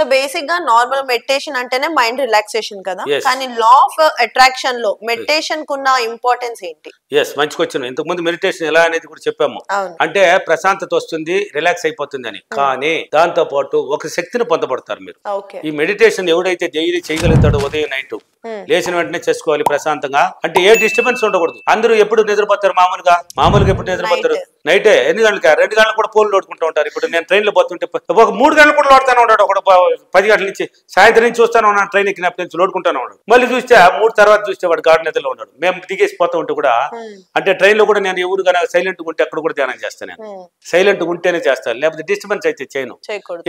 So basic గా normal meditation అంటేనే mind relaxation కదా, Yes. కానీ లా ఆఫ్ అట్రాక్షన్ లో మెడిటేషన్ కున్న ఇంపార్టెన్స్ ఏంటి? ఎస్, మంచి క్వశ్చన్. ఇంతకు ముందు మెడిటేషన్ ఎలా అనేది కూడా చెప్పాము. అవును. అంటే ప్రశాంతత వస్తుంది, రిలాక్స్ అయిపోతుంది అని. కానీ దాంతో పాటు ఒక శక్తిని పొందబడతారు మీరు. ఓకే. ఈ మెడిటేషన్ ఎవడైతే డైలీ చేయగలుగుతాడో ఉదయం నైట్ లేచిన వెంటనే చేసుకోవాలి ప్రశాంతంగా. అంటే ఏ డిస్టర్బెన్స్ ఉండకూడదు. అందరూ ఎప్పుడు నిద్రపోతారు? మామూలుగా ఎప్పుడు నిద్రపోతారు? నైటే. ఎన్ని గంటలకి? 2 గంటలు కూడా పోలు లోడుకుంటూ ఉంటారు. ఇప్పుడు నేను ట్రైన్ లో పోతుంటే ఒక 3 గంటలు కూడా లోడుతానే ఉంటాడు. ఒక 10 గంటల నుంచి సాయంత్రం నుంచి చూస్తాను ఉన్నాను, ట్రైన్ ఎక్కినప్పటి నుంచి లోడుకుంటానే ఉన్నాడు. మళ్ళీ చూస్తే 3 తర్వాత చూస్తే వాడు గాఢ నిద్రలో ఉన్నాడు. మేము దిగేసి పోతూ ఉంటే కూడా, అంటే ట్రైన్ లో కూడా నేను ఎవరు కానీ సైలెంట్ గా ఉంటే అక్కడ కూడా ధ్యానం చేస్తాను. నేను సైలెంట్ గా ఉంటేనే చేస్తాను, లేకపోతే డిస్టర్బెన్స్ అయితే చేయను.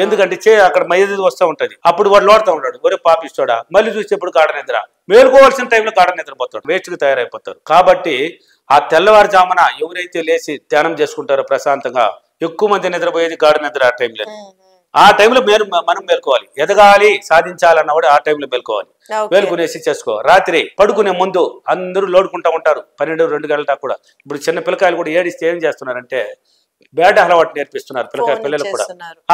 ఎందుకంటే అక్కడ మైది వస్తూ ఉంటది. అప్పుడు వాడు లోడుతూ ఉంటాడు, ఒరే పాపిస్తాడా. మళ్ళీ చూస్తే ఇప్పుడు గాఢ నిద్ర. మేలుకోవాల్సిన టైంలో గాఢ నిద్రపోతాడు, వేస్ట్ గా తయారైపోతారు. కాబట్టి ఆ తెల్లవారుజామున ఎవరైతే లేచి ధ్యానం చేసుకుంటారో ప్రశాంతంగా, ఎక్కువ మంది నిద్రపోయేది గాఢ నిద్ర ఆ టైంలో. ఆ టైంలో మనం మేల్కోవాలి. ఎదగాలి, సాధించాలన్నవాడు ఆ టైంలో మేల్కోవాలి. మేల్కొనేసి చేసుకో. రాత్రి పడుకునే ముందు అందరూ లోడుకుంటా ఉంటారు 12-2 గంటల దాకా కూడా. ఇప్పుడు చిన్న పిల్లకాయలు కూడా ఏడిస్తే ఏం చేస్తున్నారంటే బ్యాడ్ అలవాటు నేర్పిస్తున్నారు పిల్లలకు కూడా.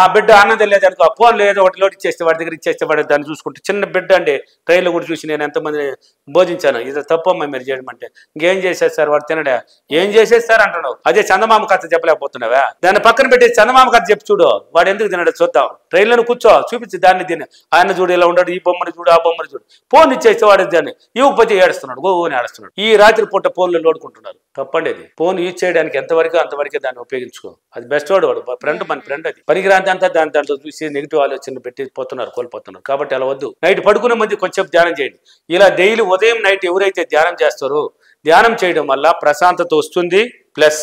ఆ బిడ్డ ఆనందం లేదనుకో, ఫోన్ లేదో ఒకటి లోటు ఇచ్చేస్తే వాడి దగ్గర ఇచ్చేస్తే వాడు దాన్ని చూసుకుంటే, చిన్న బిడ్డ అండి ట్రైన్లో కూడా చూసి నేను ఎంతమంది బోధించాను, ఇది తప్పమ్మా మీరు చేయడం అంటే. ఇంకేం చేసేస్తారు వాడు తినడా? ఏం చేసేస్తారు అంటున్నావు. అదే చందమామ కథ చెప్పలేకపోతున్నావా? దాన్ని పక్కన పెట్టి చందమామ కథ చెప్పి చూడు, వాడు ఎందుకు తినడా చూద్దాం. ట్రైన్లో కూర్చో, చూపించి దాన్ని తిని, ఆయన చూడు ఇలా ఉన్నాడు, ఈ బొమ్మను చూడు, ఆ బొమ్మను చూడు. ఫోన్ ఇచ్చేస్తే వాడు దాన్ని ఇవ్వకపోతే ఏడుస్తున్నాడు, గోని ఏడుస్తున్నాడు. ఈ రాత్రి పూట ఫోన్లో లోడుకుంటున్నారు. తప్పండి అది. ఫోన్ యూజ్ చేయడానికి ఎంతవరకు అంతవరకే దాన్ని ఉపయోగించుకో. అది బెస్ట్ వాడు ఫ్రెండ్, మన ఫ్రెండ్. అది పనికిరాంతి అంతా దాంట్లో చూసి నెగిటివ్ ఆలోచనలు పెట్టి కోల్పోతున్నారు. కాబట్టి అలా వద్దు. నైట్ పడుకునే ముందు కొంచెం ధ్యానం చేయండి. ఇలా డైలీ ఉదయం నైట్ ఎవరైతే ధ్యానం చేస్తారో, ధ్యానం చేయడం వల్ల ప్రశాంతత వస్తుంది, ప్లస్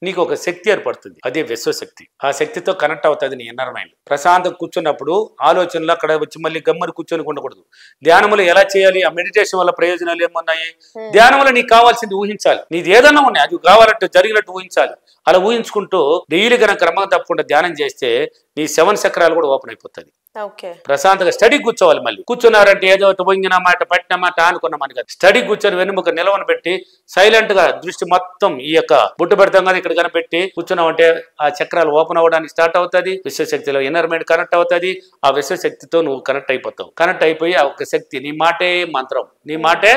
నీకు ఒక శక్తి ఏర్పడుతుంది. అదే విశ్వశక్తి. ఆ శక్తితో కనెక్ట్ అవుతుంది నీ ఇన్నర్ మైండ్. ప్రశాంతం కూర్చున్నప్పుడు ఆలోచనలు అక్కడ వచ్చి మళ్ళీ గమ్మని కూర్చొని ఉండకూడదు. ధ్యానములు ఎలా చేయాలి? ఆ మెడిటేషన్ వల్ల ప్రయోజనాలు ఏమున్నాయి? ధ్యానంలో నీకు కావాల్సింది ఊహించాలి. నీది ఏదన్నా ఉన్నాయి, అది కావాలంటే జరిగినట్టు ఊహించాలి. అలా ఊహించుకుంటూ డైలీ కనుక క్రమంగా తప్పకుండా ధ్యానం చేస్తే నీ 7 చక్రాలు కూడా ఓపెన్ అయిపోతుంది. ప్రశాంతంగా స్టడీ కూర్చోవాలి. మళ్ళీ కూర్చున్నారంటే ఏదో వంగిన మాట పట్టిన మాట అనుకున్నామని కాదు. స్టడీ కూర్చొని వెనుముక నిలవను పెట్టి సైలెంట్ గా దృష్టి మొత్తం ఈ యొక్క బుట్టు పెడతాం కదా ఇక్కడ కనిపెట్టి కూర్చున్నామంటే ఆ చక్రాలు ఓపెన్ అవ్వడానికి స్టార్ట్ అవుతుంది. విశ్వశక్తిలో ఇన్నర్ మైండ్ కనెక్ట్ అవుతుంది. ఆ విశ్వశక్తితో నువ్వు కనెక్ట్ అయిపోతావు. కనెక్ట్ అయిపోయి ఆ ఒక శక్తి, నీ మాటే మంత్రం, నీ మాటే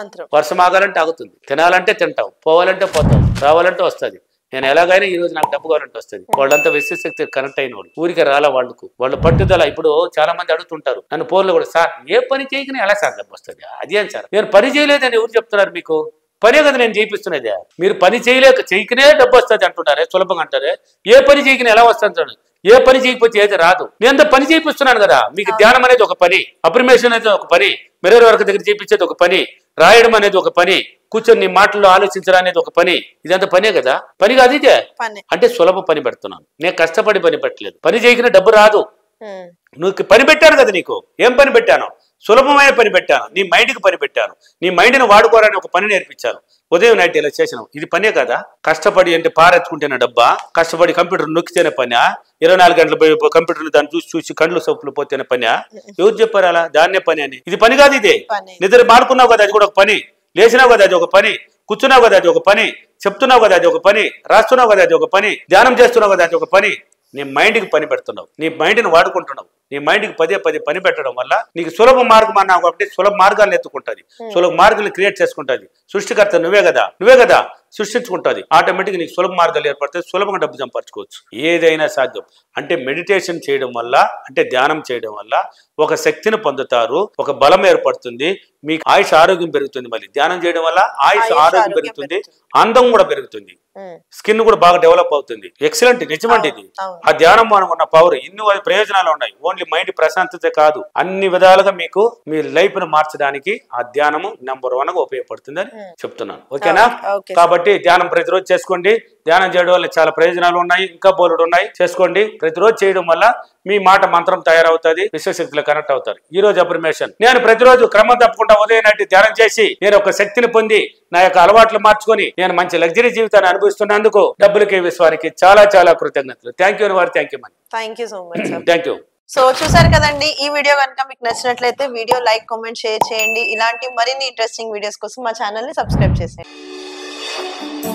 మంత్రం. వర్షం ఆగాలంటే ఆగుతుంది, తినాలంటే తింటావు, పోవాలంటే పోతావు, రావాలంటే వస్తుంది. నేను ఎలాగైనా ఈ రోజు నాకు డబ్బు కావాలంటే వస్తుంది. వాళ్ళంతా విశ్వశక్తి కనెక్ట్ అయిన వాళ్ళు. ఊరికి రాలా వాళ్ళ పట్టుదల. ఇప్పుడు చాలా మంది అడుగుతుంటారు నన్ను ఫోన్లో కూడా, సార్ ఏ పని చేయకనే ఎలా సార్ డబ్బు వస్తుంది? అదేం సార్, నేను పని చేయలేదని ఎవరు చెప్తున్నారు మీకు? పనే కదా నేను చేయిస్తున్నదే. మీరు పని చేయకనే డబ్బు వస్తుంది అంటున్నారే, సులభంగా అంటారే. ఏ పని చేయకనే ఎలా వస్తుంది? ఏ పని చేయకపోతే ఏది రాదు. నేను పని చేయిస్తున్నాను కదా. మీకు ధ్యానం అనేది ఒక పని, అప్రిమేషన్ అనేది ఒక పని, మిర్రర్ వర్క్ దగ్గర చేయించేది ఒక పని, రాయడం అనేది ఒక పని, కూర్చొని నీ మాటల్లో ఆలోచించడం అనేది ఒక పని. ఇదంతా పనే కదా. పని కాదు ఇదే. అంటే సులభ పని పెడుతున్నాను. నేను కష్టపడి పని పెట్టలేదు. పని చేయకనే డబ్బు రాదు. నువ్వు పని పెట్టాను కదా. నీకు ఏం పని పెట్టాను? సులభమైన పని పెట్టాను. నీ మైండ్కి పని పెట్టాను. నీ మైండ్ని వాడుకోవాలని ఒక పని నేర్పించాను. ఉదయం నైట్ ఇలా చేసినావు. ఇది పనే కదా. కష్టపడి అంటే పారెత్తుకుంటేనే డబ్బా? కష్టపడి కంప్యూటర్ నొక్కితేనే పనా? 24 గంటలు కంప్యూటర్ దాన్ని చూసి కండ్లు సొప్పులు పోతేనే పనా? ఎవరు చెప్పారు అలా? దాన్నే పని అని. ఇది పని కాదు. ఇదే నిద్ర మాడుకున్నావు కదా, అది కూడా ఒక పని. లేచినావు కదా, అది ఒక పని. కూర్చున్నావు కదా, అది ఒక పని. చెప్తున్నావు కదా, అది ఒక పని. రాస్తున్నావు కదా, అది ఒక పని. ధ్యానం చేస్తున్నావు కదా, అది ఒక పని. నీ మైండ్కి పని పెడుతున్నావు. నీ మైండ్ని వాడుకుంటున్నావు. నీ మైండ్కి పదే పని పెట్టడం వల్ల నీకు సులభ మార్గం అన్నావు కాబట్టి సులభ మార్గాలను ఎత్తుకుంటుంది. సులభ మార్గాలు క్రియేట్ చేసుకుంటుంది. సృష్టికర్త నువ్వే కదా సృష్టించుకుంటుంది. ఆటోమేటిక్గా నీకు సులభ మార్గాలు ఏర్పడతాయి. సులభంగా డబ్బు సంపాదించుకోవచ్చు. ఏదైనా సాధ్యం. అంటే మెడిటేషన్ చేయడం వల్ల, అంటే ధ్యానం చేయడం వల్ల ఒక శక్తిని పొందుతారు, ఒక బలం ఏర్పడుతుంది, మీకు ఆయుష్ ఆరోగ్యం పెరుగుతుంది. మళ్ళీ ధ్యానం చేయడం వల్ల ఆయుష్ ఆరోగ్యం పెరుగుతుంది, అందం కూడా పెరుగుతుంది, స్కిన్ కూడా బాగా డెవలప్ అవుతుంది. ఎక్సలెంట్, నిజమండి ఇది. ఆ ధ్యానం మనం ఉన్న పవర్ ఇన్ని ప్రయోజనాలు ఉన్నాయి. ఓన్లీ మైండ్ ప్రశాంతత కాదు, అన్ని విధాలుగా మీకు మీ లైఫ్ ను మార్చడానికి ఆ ధ్యానము నెంబర్ 1 గా ఉపయోగపడుతుందని చెప్తున్నాను. ఓకేనా? కాబట్టి ధ్యానం ప్రతిరోజు చేసుకోండి. ధ్యానం చేయడం వల్ల చాలా ప్రయోజనాలు ఉన్నాయి, ఇంకా బోలెడు ఉన్నాయి. చేసుకోండి. ప్రతిరోజు చేయడం వల్ల మీ మాట మంత్రం తయారవుతుంది, విశ్వశక్తిలో కనెక్ట్ అవుతారు. ఈ రోజు అఫర్మేషన్, నేను ప్రతిరోజు క్రమం తప్పకుండా ఉదయం నైట్ ధ్యానం చేసి నేను ఒక శక్తిని పొంది నా యొక్క అలవాట్లు మార్చుకొని నేను మంచి లగ్జరీ జీవితాన్ని అనుభవిస్తున్నందుకు డబ్బులకి విశ్వానికి చాలా చాలా కృతజ్ఞతలు. థ్యాంక్ యూ వారు. Thank you money. Thank you so much. Thank you. So చూసారు కదండి, ఈ వీడియో కనుక మీకు నచ్చినట్లయితే వీడియో లైక్, కామెంట్, షేర్ చేయండి. ఇలాంటి మరిన్ని ఇంట్రెస్టింగ్ వీడియోస్ కోసం మా ఛానల్ ని సబ్స్క్రైబ్ చేసేయండి.